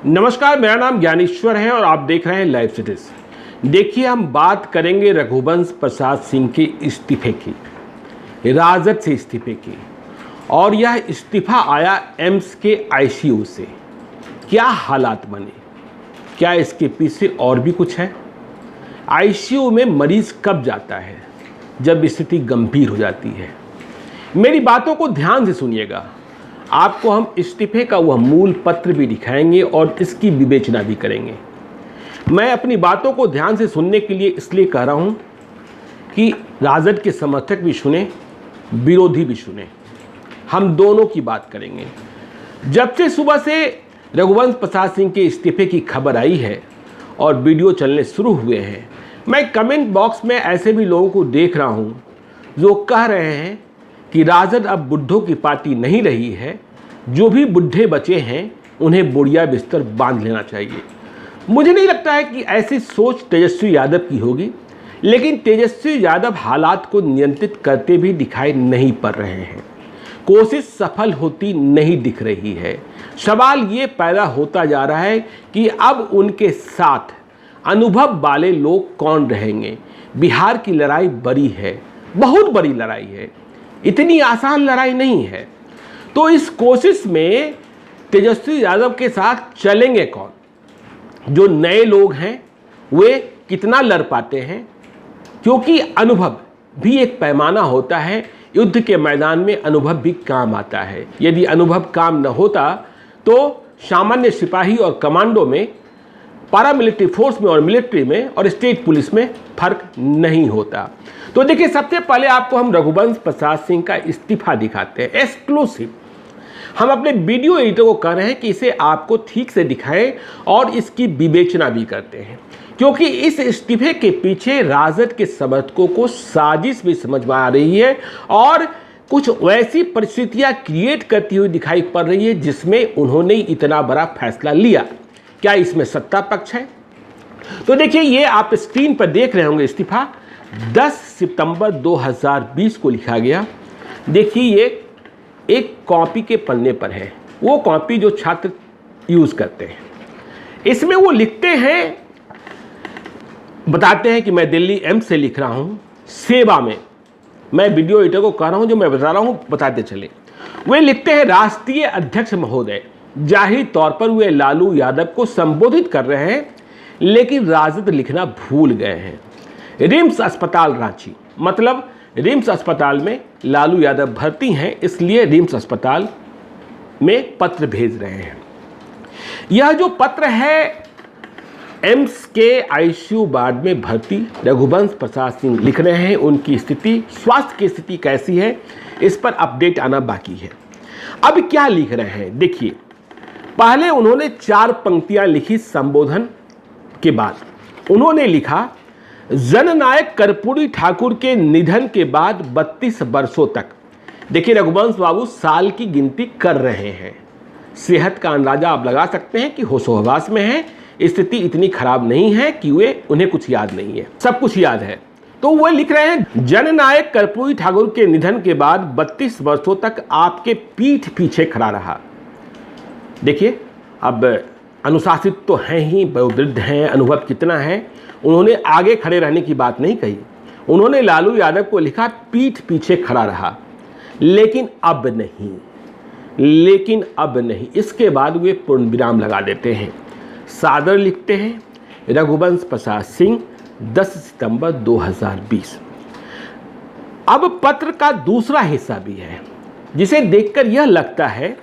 नमस्कार, मेरा नाम ज्ञानेश्वर है और आप देख रहे हैं लाइव सिटीज। देखिए, हम बात करेंगे रघुवंश प्रसाद सिंह के इस्तीफे की, राजद से इस्तीफे की। और यह इस्तीफा आया एम्स के आईसीयू से। क्या हालात बने, क्या इसके पीछे और भी कुछ है? आईसीयू में मरीज कब जाता है? जब स्थिति गंभीर हो जाती है। मेरी बातों को ध्यान से सुनिएगा। आपको हम इस्तीफे का वह मूल पत्र भी दिखाएंगे और इसकी विवेचना भी करेंगे। मैं अपनी बातों को ध्यान से सुनने के लिए इसलिए कह रहा हूं कि राजद के समर्थक भी सुने, विरोधी भी सुने। हम दोनों की बात करेंगे। जब से सुबह से रघुवंश प्रसाद सिंह के इस्तीफे की खबर आई है और वीडियो चलने शुरू हुए हैं, मैं कमेंट बॉक्स में ऐसे भी लोगों को देख रहा हूं जो कह रहे हैं कि राजद अब बुड्ढों की पार्टी नहीं रही है, जो भी बुढ़े बचे हैं उन्हें बुढ़िया बिस्तर बांध लेना चाहिए। मुझे नहीं लगता है कि ऐसी सोच तेजस्वी यादव की होगी, लेकिन तेजस्वी यादव हालात को नियंत्रित करते भी दिखाई नहीं पड़ रहे हैं। कोशिश सफल होती नहीं दिख रही है। सवाल ये पैदा होता जा रहा है कि अब उनके साथ अनुभव वाले लोग कौन रहेंगे। बिहार की लड़ाई बड़ी है, बहुत बड़ी लड़ाई है, इतनी आसान लड़ाई नहीं है। तो इस कोशिश में तेजस्वी यादव के साथ चलेंगे कौन? जो नए लोग हैं वे कितना लड़ पाते हैं? क्योंकि अनुभव भी एक पैमाना होता है। युद्ध के मैदान में अनुभव भी काम आता है। यदि अनुभव काम न होता तो सामान्य सिपाही और कमांडो में, पैरामिलिट्री फोर्स में और मिलिट्री में और स्टेट पुलिस में फर्क नहीं होता। तो देखिए, सबसे पहले आपको हम रघुवंश प्रसाद सिंह का इस्तीफा दिखाते हैं, एक्सक्लूसिव। हम अपने वीडियो एडिटर को कह रहे हैं कि इसे आपको ठीक से दिखाएं और इसकी विवेचना भी करते हैं, क्योंकि इस इस्तीफे के पीछे राजद के समर्थकों को साजिश भी समझ में आ रही है और कुछ वैसी परिस्थितियां क्रिएट करती हुई दिखाई पड़ रही है जिसमें उन्होंने इतना बड़ा फैसला लिया। क्या इसमें सत्ता पक्ष है? तो देखिए, ये आप स्क्रीन पर देख रहे होंगे इस्तीफा 10 सितंबर 2020 को लिखा गया। देखिए, ये एक कॉपी के पन्ने पर है, वो कॉपी जो छात्र यूज करते हैं। इसमें वो लिखते हैं, बताते हैं कि मैं दिल्ली एम्स से लिख रहा हूं सेवा में। मैं वीडियो एडिटर को कह रहा हूं, जो मैं बता रहा हूं बताते चले। वे लिखते हैं, राष्ट्रीय अध्यक्ष महोदय, जाहिर तौर पर वे लालू यादव को संबोधित कर रहे हैं, लेकिन राजद लिखना भूल गए हैं। रिम्स अस्पताल रांची, मतलब रिम्स अस्पताल में लालू यादव भर्ती हैं, इसलिए रिम्स अस्पताल में पत्र भेज रहे हैं। यह जो पत्र है एम्स के आईसीयू वार्ड में भर्ती रघुवंश प्रसाद सिंह लिख रहे हैं। उनकी स्थिति, स्वास्थ्य की स्थिति कैसी है, इस पर अपडेट आना बाकी है। अब क्या लिख रहे हैं देखिए। पहले उन्होंने 4 पंक्तियां लिखी संबोधन के बाद। उन्होंने लिखा, जननायक कर्पूरी ठाकुर के निधन के बाद 32 वर्षों तक। देखिए, रघुवंश बाबू साल की गिनती कर रहे हैं। सेहत का अंदाजा आप लगा सकते हैं कि होशोहवास में है, स्थिति इतनी खराब नहीं है कि उन्हें कुछ याद नहीं है, सब कुछ याद है। तो वो लिख रहे हैं, जननायक कर्पूरी ठाकुर के निधन के बाद 32 वर्षों तक आपके पीठ पीछे खड़ा रहा। देखिए, अब अनुशासित तो हैं ही, वयोवृद्ध हैं, अनुभव कितना है। उन्होंने आगे खड़े रहने की बात नहीं कही। उन्होंने लालू यादव को लिखा, पीठ पीछे खड़ा रहा, लेकिन अब नहीं, लेकिन अब नहीं। इसके बाद वे पूर्ण विराम लगा देते हैं। सादर लिखते हैं, रघुवंश प्रसाद सिंह, 10 सितंबर 2020। अब पत्र का दूसरा हिस्सा भी है, जिसे देखकर यह लगता है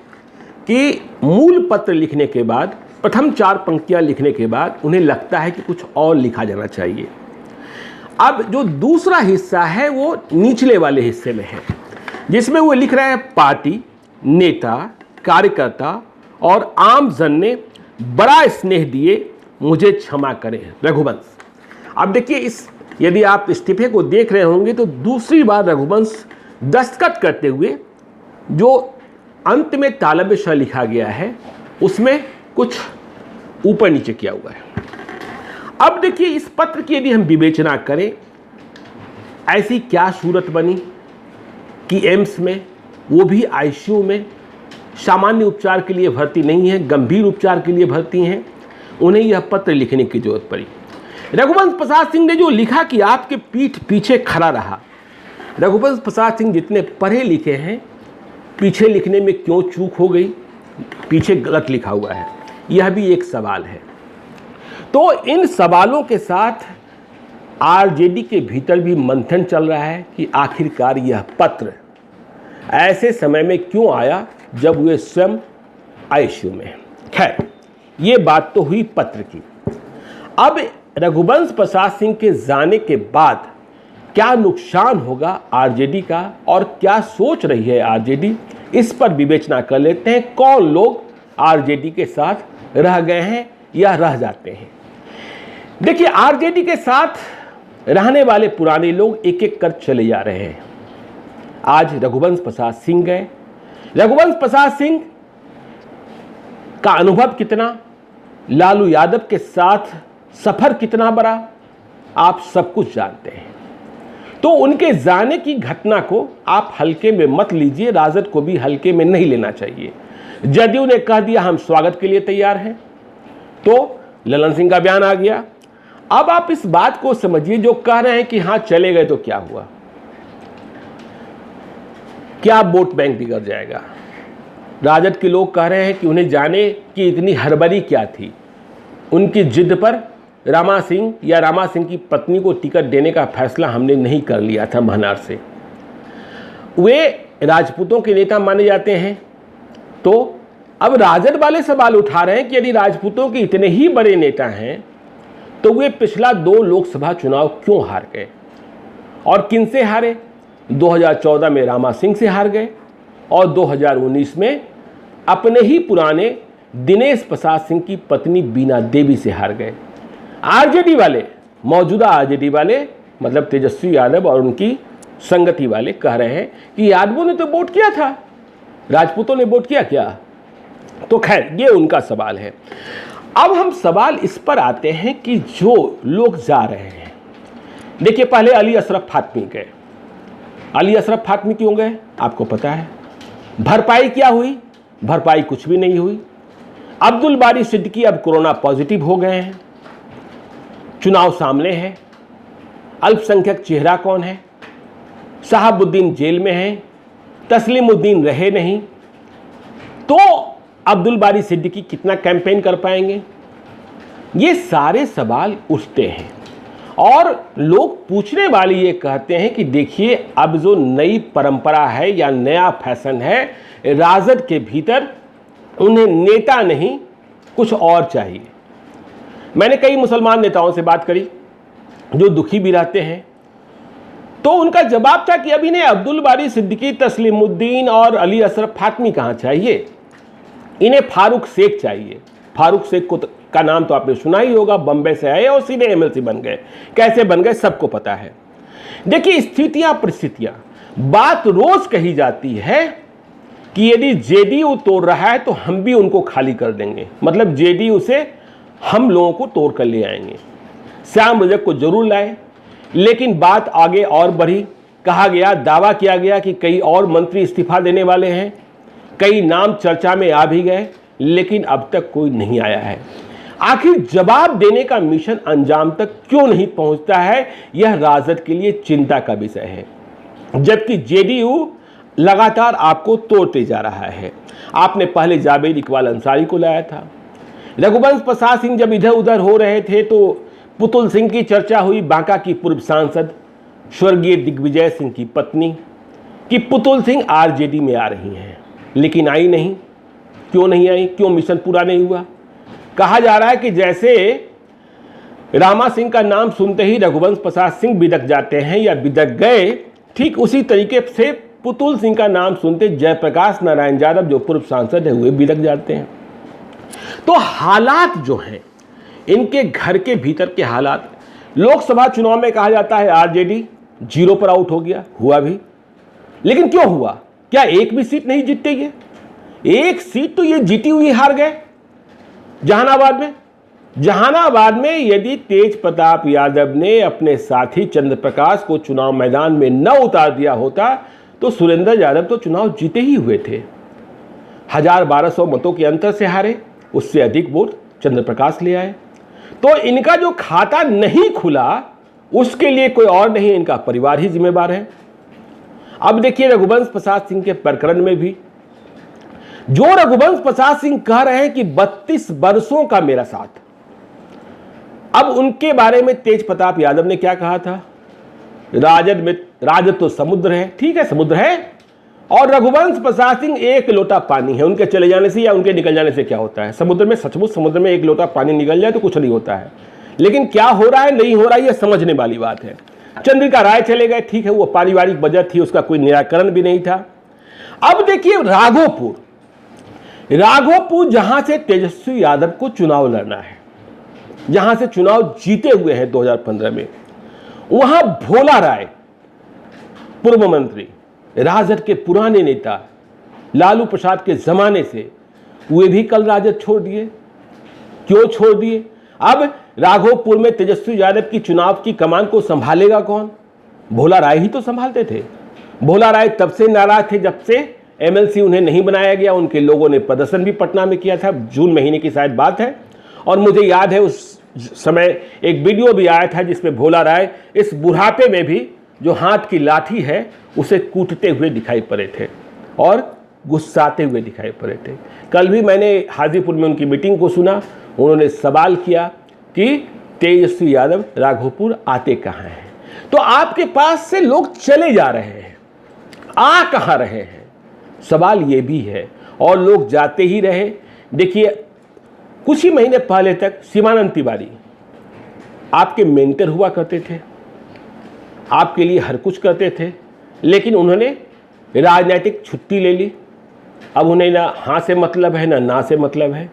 कि मूल पत्र लिखने के बाद, प्रथम 4 पंक्तियां लिखने के बाद उन्हें लगता है कि कुछ और लिखा जाना चाहिए। अब जो दूसरा हिस्सा है वो निचले वाले हिस्से में है, जिसमें वो लिख रहे हैं, पार्टी, नेता, कार्यकर्ता और आम जन ने बड़ा स्नेह दिए, मुझे क्षमा करें, रघुवंश। अब देखिए, यदि आप इस्तीफे को देख रहे होंगे तो दूसरी बार रघुवंश दस्तखत करते हुए जो अंत में तालब श लिखा गया है उसमें कुछ ऊपर नीचे किया हुआ है। अब देखिए, इस पत्र की यदि हम विवेचना करें, ऐसी क्या सूरत बनी कि एम्स में, वो भी आईसीयू में, सामान्य उपचार के लिए भर्ती नहीं है, गंभीर उपचार के लिए भर्ती हैं, उन्हें यह पत्र लिखने की जरूरत पड़ी। रघुवंश प्रसाद सिंह ने जो लिखा कि आपके पीठ पीछे खड़ा रहा। रघुवंश प्रसाद सिंह जितने पढ़े लिखे हैं, पीछे लिखने में क्यों चूक हो गई, पीछे गलत लिखा हुआ है, यह भी एक सवाल है। तो इन सवालों के साथ आरजेडी के भीतर भी मंथन चल रहा है कि आखिरकार यह पत्र ऐसे समय में क्यों आया जब वे स्वयं आईसीयू में। खैर, ये बात तो हुई पत्र की। अब रघुवंश प्रसाद सिंह के जाने के बाद क्या नुकसान होगा आरजेडी का और क्या सोच रही है आरजेडी, इस पर विवेचना कर लेते हैं। कौन लोग आरजेडी के साथ रह गए हैं या रह जाते हैं। देखिए, आरजेडी के साथ रहने वाले पुराने लोग एक एक कर चले जा रहे हैं। आज रघुवंश प्रसाद सिंह गए। रघुवंश प्रसाद सिंह का अनुभव कितना, लालू यादव के साथ सफर कितना बड़ा, आप सब कुछ जानते हैं। तो उनके जाने की घटना को आप हल्के में मत लीजिए, राजद को भी हल्के में नहीं लेना चाहिए। जदयू ने कह दिया हम स्वागत के लिए तैयार हैं, तो ललन सिंह का बयान आ गया। अब आप इस बात को समझिए, जो कह रहे हैं कि हां चले गए तो क्या हुआ, क्या वोट बैंक बिगड़ जाएगा। राजद के लोग कह रहे हैं कि उन्हें जाने की इतनी हड़बड़ी क्या थी, उनकी जिद पर रामा सिंह या रामा सिंह की पत्नी को टिकट देने का फैसला हमने नहीं कर लिया था महनार से। वे राजपूतों के नेता माने जाते हैं, तो अब राजद वाले सवाल उठा रहे हैं कि यदि राजपूतों के इतने ही बड़े नेता हैं तो वे पिछला 2 लोकसभा चुनाव क्यों हार गए, और किन से हारे। 2014 में रामा सिंह से हार गए और 2019 में अपने ही पुराने दिनेश प्रसाद सिंह की पत्नी बीना देवी से हार गए। आरजेडी वाले, मौजूदा आरजेडी वाले मतलब तेजस्वी यादव और उनकी संगति वाले कह रहे हैं कि यादवों ने तो वोट किया था, राजपूतों ने वोट किया क्या। तो खैर, ये उनका सवाल है। अब हम सवाल इस पर आते हैं कि जो लोग जा रहे हैं, देखिए पहले अली अशरफ फातमी गए। अली अशरफ फातमी क्यों गए आपको पता है। भरपाई क्या हुई, भरपाई कुछ भी नहीं हुई। अब्दुल बारी सिद्दीकी अब कोरोना पॉजिटिव हो गए हैं, चुनाव सामने है। अल्पसंख्यक चेहरा कौन है, शहाबुद्दीन जेल में है, तस्लीमुद्दीन रहे नहीं, तो अब्दुल बारी सिद्दीकी कितना कैंपेन कर पाएंगे। ये सारे सवाल उठते हैं और लोग पूछने वाले ये कहते हैं कि देखिए, अब जो नई परंपरा है या नया फैशन है राजद के भीतर, उन्हें नेता नहीं कुछ और चाहिए। मैंने कई मुसलमान नेताओं से बात करी जो दुखी भी रहते हैं, तो उनका जवाब था कि अब इन्हें अब्दुल बारी सिद्दीकी, तस्लीमुद्दीन और अली अशरफ फातमी कहाँ चाहिए, इन्हें फारूक शेख चाहिए। फारूक शेख का नाम तो आपने सुना ही होगा, बम्बई से आए और सीधे एमएलसी बन गए। कैसे बन गए सबको पता है। देखिए, स्थितियां परिस्थितियां, बात रोज कही जाती है कि यदि जेडीयू तोड़ रहा है तो हम भी उनको खाली कर देंगे, मतलब जेडीयू से हम लोगों को तोड़ कर ले आएंगे। श्याम रजक को जरूर लाए, लेकिन बात आगे और बढ़ी। कहा गया, दावा किया गया कि कई और मंत्री इस्तीफा देने वाले हैं, कई नाम चर्चा में आ भी गए, लेकिन अब तक कोई नहीं आया है। आखिर जवाब देने का मिशन अंजाम तक क्यों नहीं पहुंचता है, यह राजद के लिए चिंता का विषय है। जबकि जेडीयू लगातार आपको तोड़ते जा रहा है। आपने पहले जावेद इकबाल अंसारी को लाया था। रघुवंश प्रसाद सिंह जब इधर उधर हो रहे थे तो पुतुल सिंह की चर्चा हुई, बांका की पूर्व सांसद स्वर्गीय दिग्विजय सिंह की पत्नी, कि पुतुल सिंह आरजेडी में आ रही हैं, लेकिन आई नहीं। क्यों नहीं आई, क्यों मिशन पूरा नहीं हुआ। कहा जा रहा है कि जैसे रामा सिंह का नाम सुनते ही रघुवंश प्रसाद सिंह बिदक जाते हैं या बिदक गए, ठीक उसी तरीके से पुतुल सिंह का नाम सुनते जयप्रकाश नारायण यादव जो पूर्व सांसद है हुए बिदक जाते हैं। तो हालात जो हैं, इनके घर के भीतर के हालात, लोकसभा चुनाव में कहा जाता है आरजेडी 0 पर आउट हो गया, हुआ भी, लेकिन क्यों हुआ, क्या एक भी सीट नहीं जीतते ये। एक सीट तो ये जीती हुई हार गए जहानाबाद में। जहानाबाद में यदि तेज प्रताप यादव ने अपने साथी चंद्र प्रकाश को चुनाव मैदान में न उतार दिया होता तो सुरेंद्र यादव तो चुनाव जीते ही हुए थे। 1200 मतों के अंतर से हारे, उससे अधिक वोट चंद्र प्रकाश ले आए। तो इनका जो खाता नहीं खुला उसके लिए कोई और नहीं, इनका परिवार ही जिम्मेवार है। अब देखिए रघुवंश प्रसाद सिंह के प्रकरण में भी जो रघुवंश प्रसाद सिंह कह रहे हैं कि 32 वर्षों का मेरा साथ, अब उनके बारे में तेज प्रताप यादव ने क्या कहा था, राजद तो समुद्र है, ठीक है समुद्र है, और रघुवंश प्रसाद सिंह एक लोटा पानी है, उनके चले जाने से या उनके निकल जाने से क्या होता है। समुद्र में सचमुच समुद्र में एक लोटा पानी निकल जाए तो कुछ नहीं होता है, लेकिन क्या हो रहा है नहीं हो रहा है ये समझने वाली बात है। चंद्रिका राय चले गए, ठीक है, वो पारिवारिक वजह थी, उसका कोई निराकरण भी नहीं था। अब देखिए राघोपुर जहां से तेजस्वी यादव को चुनाव लड़ना है, जहां से चुनाव जीते हुए हैं 2015 में, वहां भोला राय पूर्व मंत्री, राजद के पुराने नेता, लालू प्रसाद के जमाने से, वे भी कल राजद छोड़ दिए। क्यों छोड़ दिए? अब राघोपुर में तेजस्वी यादव की चुनाव की कमान को संभालेगा कौन? भोला राय ही तो संभालते थे। भोला राय तब से नाराज थे जब से एमएलसी उन्हें नहीं बनाया गया। उनके लोगों ने प्रदर्शन भी पटना में किया था, जून महीने की शायद बात है, और मुझे याद है उस समय एक वीडियो भी आया था जिसमें भोला राय इस बुढ़ापे में भी जो हाथ की लाठी है उसे कूटते हुए दिखाई पड़े थे और गुस्साते हुए दिखाई पड़े थे। कल भी मैंने हाजीपुर में उनकी मीटिंग को सुना, उन्होंने सवाल किया कि तेजस्वी यादव राघोपुर आते कहाँ हैं। तो आपके पास से लोग चले जा रहे हैं, आ कहाँ रहे हैं, सवाल ये भी है, और लोग जाते ही रहे। देखिए कुछ ही महीने पहले तक शिवानंद तिवारी आपके मेंटर हुआ करते थे, आपके लिए हर कुछ करते थे, लेकिन उन्होंने राजनीतिक छुट्टी ले ली। अब उन्हें ना हाँ से मतलब है ना से मतलब है।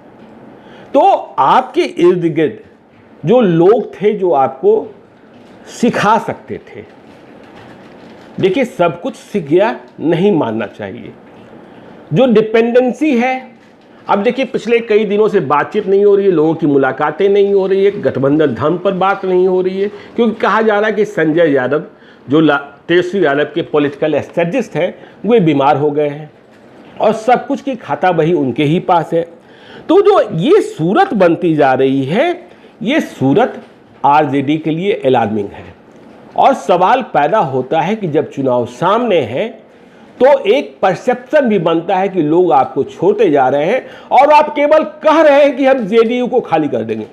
तो आपके इर्द गिर्द जो लोग थे जो आपको सिखा सकते थे, देखिए सब कुछ सीख गया नहीं मानना चाहिए। जो डिपेंडेंसी है, अब देखिए पिछले कई दिनों से बातचीत नहीं हो रही है, लोगों की मुलाकातें नहीं हो रही है, गठबंधन धर्म पर बात नहीं हो रही है, क्योंकि कहा जा रहा है कि संजय यादव जो तेजस्वी यादव के पॉलिटिकल स्ट्रेटजिस्ट हैं वे बीमार हो गए हैं और सब कुछ की खाता बही उनके ही पास है। तो जो ये सूरत बनती जा रही है, ये सूरत आरजेडी के लिए अलार्मिंग है। और सवाल पैदा होता है कि जब चुनाव सामने है तो एक परसेप्शन भी बनता है कि लोग आपको छोड़ते जा रहे हैं और आप केवल कह रहे हैं कि हम जेडीयू को खाली कर देंगे,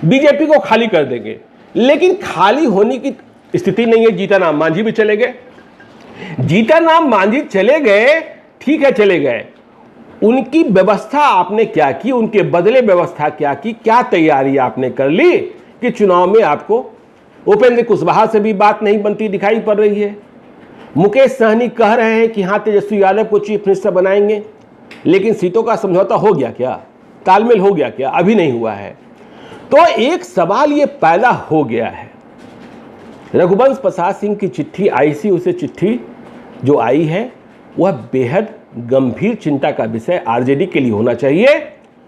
बीजेपी को खाली कर देंगे, लेकिन खाली होने की स्थिति नहीं है। जीतन मांझी भी चले गए, जीतन मांझी चले गए, ठीक है चले गए, उनकी व्यवस्था आपने क्या की, उनके बदले व्यवस्था क्या की, क्या तैयारी आपने कर ली कि चुनाव में आपको उपेंद्र कुशवाहा से भी बात नहीं बनती दिखाई पड़ रही है। मुकेश सहनी कह रहे हैं कि हाँ तेजस्वी यादव को चीफ मिनिस्टर बनाएंगे, लेकिन सीटों का समझौता हो गया क्या, तालमेल हो गया क्या? अभी नहीं हुआ है। तो एक सवाल ये पैदा हो गया है। रघुवंश प्रसाद सिंह की चिट्ठी आई सी, उसे चिट्ठी जो आई है वह बेहद गंभीर चिंता का विषय आरजेडी के लिए होना चाहिए।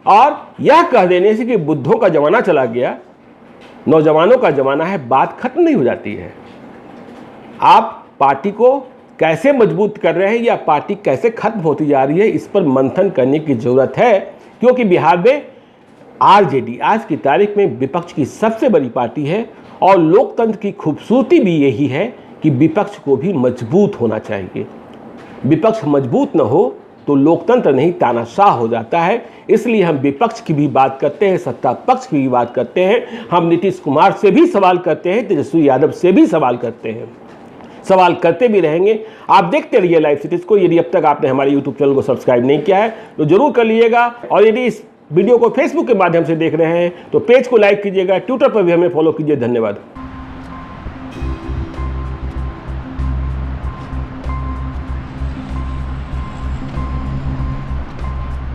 और यह कह देने से कि बुद्धों का जमाना चला गया, नौजवानों का जमाना है, बात खत्म नहीं हो जाती है। आप पार्टी को कैसे मजबूत कर रहे हैं या पार्टी कैसे खत्म होती जा रही है, इस पर मंथन करने की जरूरत है, क्योंकि बिहार में आरजेडी आज की तारीख में विपक्ष की सबसे बड़ी पार्टी है और लोकतंत्र की खूबसूरती भी यही है कि विपक्ष को भी मजबूत होना चाहिए। विपक्ष मजबूत न हो तो लोकतंत्र नहीं तानाशाह हो जाता है। इसलिए हम विपक्ष की भी बात करते हैं, सत्ता पक्ष की भी बात करते हैं, हम नीतीश कुमार से भी सवाल करते हैं, तेजस्वी यादव से भी सवाल करते हैं, सवाल करते भी रहेंगे। आप देखते रहिए लाइव सिटीज को। यदि अब तक आपने हमारे यूट्यूब चैनल को सब्सक्राइब नहीं किया है तो जरूर कर लीजिएगा, और यदि इस वीडियो को फेसबुक के माध्यम से देख रहे हैं तो पेज को लाइक कीजिएगा, ट्विटर पर भी हमें फॉलो कीजिए। धन्यवाद।